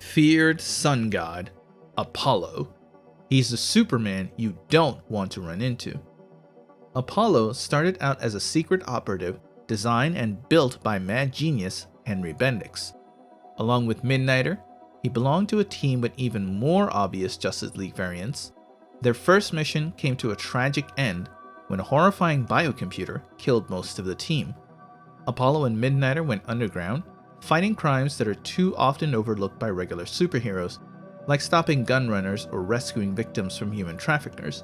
feared sun god, Apollo. He's the Superman you don't want to run into. Apollo started out as a secret operative designed and built by mad genius Henry Bendix. Along with Midnighter, he belonged to a team with even more obvious Justice League variants. Their first mission came to a tragic end when a horrifying biocomputer killed most of the team. Apollo and Midnighter went underground, fighting crimes that are too often overlooked by regular superheroes, like stopping gun runners or rescuing victims from human traffickers.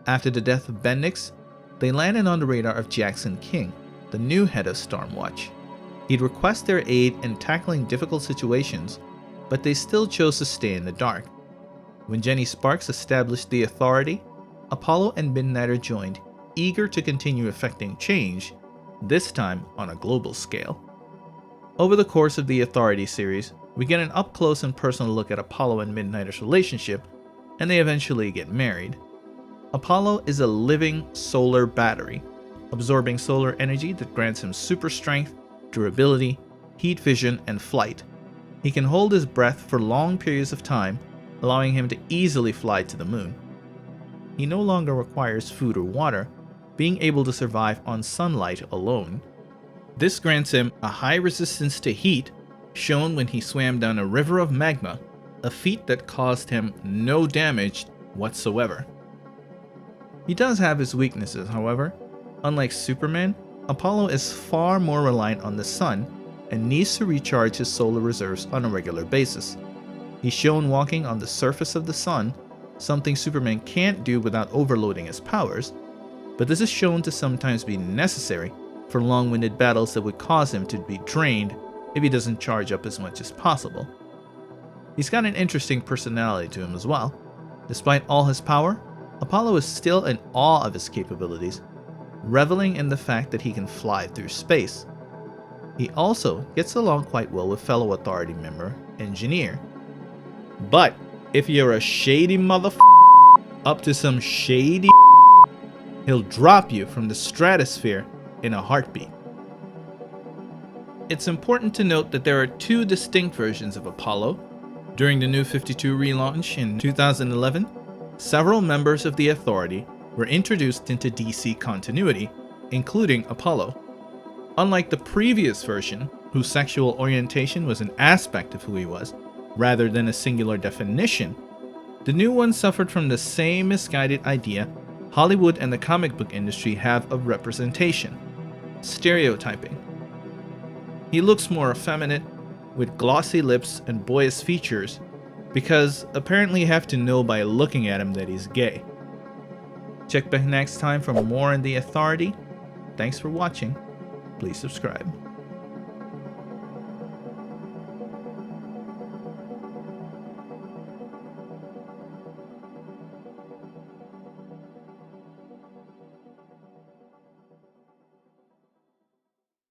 After the death of Bendix, they landed on the radar of Jackson King, the new head of Stormwatch. He'd request their aid in tackling difficult situations, but they still chose to stay in the dark. When Jenny Sparks established the Authority, Apollo and Midnighter joined, eager to continue effecting change, this time on a global scale. Over the course of the Authority series, we get an up-close and personal look at Apollo and Midnighter's relationship, and they eventually get married. Apollo is a living solar battery, absorbing solar energy that grants him super strength, durability, heat vision, and flight. He can hold his breath for long periods of time, allowing him to easily fly to the moon. He no longer requires food or water, being able to survive on sunlight alone. This grants him a high resistance to heat, shown when he swam down a river of magma, a feat that caused him no damage whatsoever. He does have his weaknesses, however. Unlike Superman, Apollo is far more reliant on the sun and needs to recharge his solar reserves on a regular basis. He's shown walking on the surface of the sun, something Superman can't do without overloading his powers, but this is shown to sometimes be necessary for long-winded battles that would cause him to be drained if he doesn't charge up as much as possible. He's got an interesting personality to him as well. Despite all his power, Apollo is still in awe of his capabilities, reveling in the fact that he can fly through space. He also gets along quite well with fellow Authority member, Engineer. But if you're a shady up to some shady, he'll drop you from the stratosphere in a heartbeat. It's important to note that there are two distinct versions of Apollo. During the New 52 relaunch in 2011, several members of the Authority were introduced into DC continuity, including Apollo. Unlike the previous version, whose sexual orientation was an aspect of who he was, rather than a singular definition, the new one suffered from the same misguided idea Hollywood and the comic book industry have of representation: stereotyping. He looks more effeminate, with glossy lips and boyish features, because apparently you have to know by looking at him that he's gay. Check back next time for more on the Authority. Thanks for watching. Please subscribe.